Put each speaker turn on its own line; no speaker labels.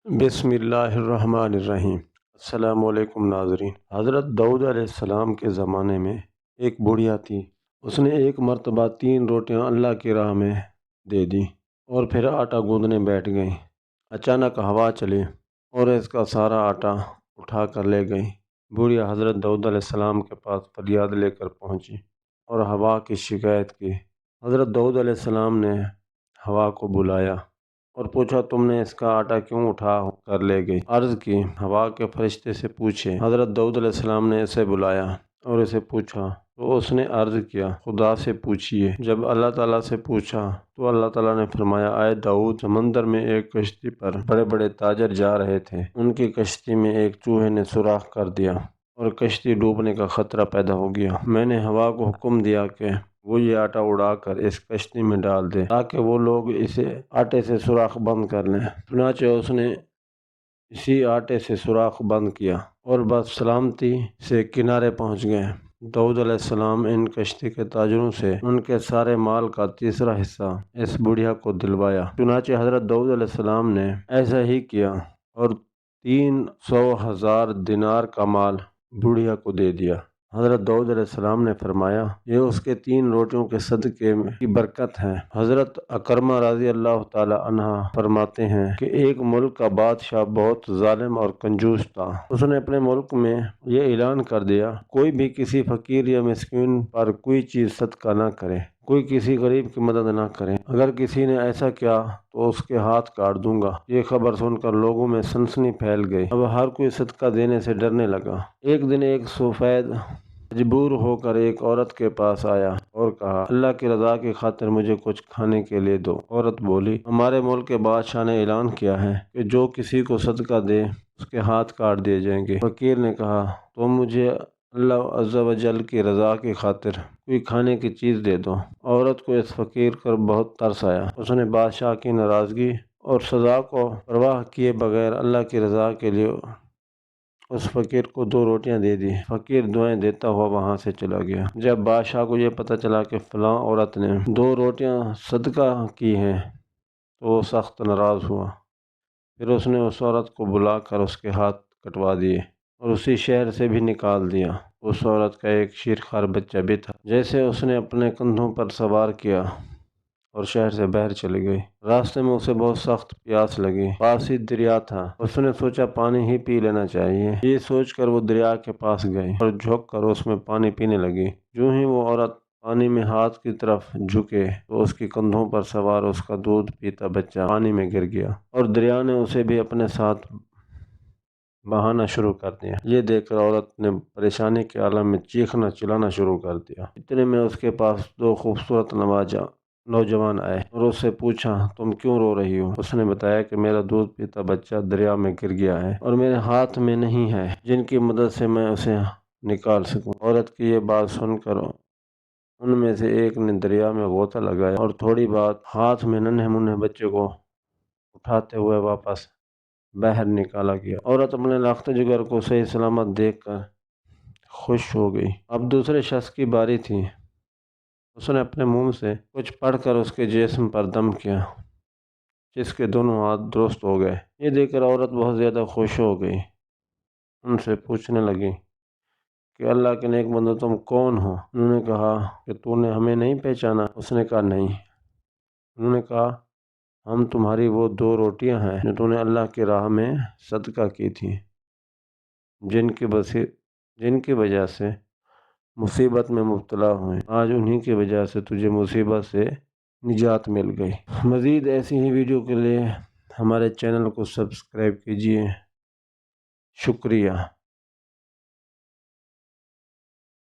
بسم اللہ الرحمن الرحیم۔ السلام علیکم ناظرین۔ حضرت داؤد علیہ السلام کے زمانے میں ایک بڑھیا تھی۔ اس نے ایک مرتبہ 3 روٹیاں اللہ کی راہ میں دے دی اور پھر آٹا گوندنے بیٹھ گئی۔ اچانک ہوا چلی اور اس کا سارا آٹا اٹھا کر لے گئی۔ بڑھیا حضرت داؤد علیہ السلام کے پاس فریاد لے کر پہنچی اور ہوا کی شکایت کی۔ حضرت داؤد علیہ السلام نے ہوا کو بلایا اور پوچھا، تم نے اس کا آٹا کیوں اٹھا کر لے گئی؟ عرض کی، ہوا کے فرشتے سے پوچھے۔ حضرت داؤد علیہ السلام نے اسے بلایا اور اسے پوچھا تو اس نے عرض کیا، خدا سے پوچھئے۔ جب اللہ تعالیٰ سے پوچھا تو اللہ تعالیٰ نے فرمایا، اے داؤد، سمندر میں ایک کشتی پر بڑے بڑے تاجر جا رہے تھے۔ ان کی کشتی میں ایک چوہے نے سوراخ کر دیا اور کشتی ڈوبنے کا خطرہ پیدا ہو گیا۔ میں نے ہوا کو حکم دیا کہ وہ یہ آٹا اڑا کر اس کشتی میں ڈال دے تاکہ وہ لوگ اسے آٹے سے سوراخ بند کر لیں۔ چنانچہ اس نے اسی آٹے سے سوراخ بند کیا اور بس سلامتی سے کنارے پہنچ گئے۔ داؤد علیہ السلام ان کشتی کے تاجروں سے ان کے سارے مال کا تیسرا حصہ اس بڑھیا کو دلوایا۔ چنانچہ حضرت داؤد علیہ السلام نے ایسا ہی کیا اور 300,000 دینار کا مال بڑھیا کو دے دیا۔ حضرت داؤد علیہ السلام نے فرمایا، یہ اس کے 3 روٹیوں کے صدقے کی برکت ہے۔ حضرت عکرمہ رضی اللہ تعالی عنہ فرماتے ہیں کہ ایک ملک کا بادشاہ بہت ظالم اور کنجوس تھا۔ اس نے اپنے ملک میں یہ اعلان کر دیا، کوئی بھی کسی فقیر یا مسکین پر کوئی چیز صدقہ نہ کرے، کوئی کسی غریب کی مدد نہ کرے۔ اگر کسی نے ایسا کیا تو اس کے ہاتھ کاٹ دوں گا۔ یہ خبر سن کر لوگوں میں سنسنی پھیل گئی۔ اب ہر کوئی صدقہ دینے سے ڈرنے لگا۔ ایک دن ایک سفید مجبور ہو کر ایک عورت کے پاس آیا اور کہا، اللہ کی رضا کی خاطر مجھے کچھ کھانے کے لیے دو۔ عورت بولی، ہمارے ملک کے بادشاہ نے اعلان کیا ہے کہ جو کسی کو صدقہ دے اس کے ہاتھ کاٹ دیے جائیں گے۔ فقیر نے کہا، تو مجھے اللہ عز و جل کی رضا کی خاطر کوئی کھانے کی چیز دے دو۔ عورت کو اس فقیر پر بہت ترس آیا۔ اس نے بادشاہ کی ناراضگی اور سزا کو پرواہ کیے بغیر اللہ کی رضا کے لیے اس فقیر کو 2 روٹیاں دے دی۔ فقیر دعائیں دیتا ہوا وہاں سے چلا گیا۔ جب بادشاہ کو یہ پتہ چلا کہ فلاں عورت نے 2 روٹیاں صدقہ کی ہیں تو وہ سخت ناراض ہوا۔ پھر اس نے اس عورت کو بلا کر اس کے ہاتھ کٹوا دیے اور اسی شہر سے بھی نکال دیا۔ اس عورت کا ایک شیرخوار بچہ بھی تھا جیسے اس نے اپنے کندھوں پر سوار کیا اور شہر سے باہر چلی گئی۔ راستے میں اسے بہت سخت پیاس لگی۔ پاس ہی دریا تھا۔ اس نے سوچا پانی ہی پی لینا چاہیے۔ یہ سوچ کر وہ دریا کے پاس گئی اور جھک کر اس میں پانی پینے لگی۔ جو ہی وہ عورت پانی میں ہاتھ کی طرف جھکے تو اس کے کندھوں پر سوار اس کا دودھ پیتا بچہ پانی میں گر گیا اور دریا نے اسے بھی اپنے ساتھ بہانا شروع کر دیا۔ یہ دیکھ کر عورت نے پریشانی کے عالم میں چیخنا چلانا شروع کر دیا۔ اتنے میں اس کے پاس 2 خوبصورت نوجوان آئے اور اس سے پوچھا، تم کیوں رو رہی ہو؟ اس نے بتایا کہ میرا دودھ پیتا بچہ دریا میں گر گیا ہے اور میرے ہاتھ میں نہیں ہے جن کی مدد سے میں اسے نکال سکوں۔ عورت کی یہ بات سن کر ان میں سے ایک نے دریا میں غوطہ لگایا اور تھوڑی بات ہاتھ میں ننھے منھے بچے کو اٹھاتے ہوئے واپس باہر نکالا گیا۔ عورت اپنے لاختہ جگر کو صحیح سلامت دیکھ کر خوش ہو گئی۔ اب دوسرے شخص کی باری تھی۔ اس نے اپنے منہ سے کچھ پڑھ کر اس کے جسم پر دم کیا جس کے دونوں ہاتھ درست ہو گئے۔ یہ دیکھ کر عورت بہت زیادہ خوش ہو گئی۔ ان سے پوچھنے لگی کہ اللہ کے نیک بندو، تم کون ہو؟ انہوں نے کہا کہ تو نے ہمیں نہیں پہچانا؟ اس نے کہا نہیں۔ انہوں نے کہا، ہم تمہاری وہ 2 روٹیاں ہیں جو تو نے اللہ کی راہ میں صدقہ کی تھی، جن کی وجہ سے مصیبت میں مبتلا ہوئے۔ آج انہی کی وجہ سے تجھے مصیبت سے نجات مل گئی۔ مزید ایسی ہی ویڈیو کے لیے ہمارے چینل کو سبسکرائب کیجیے۔ شکریہ۔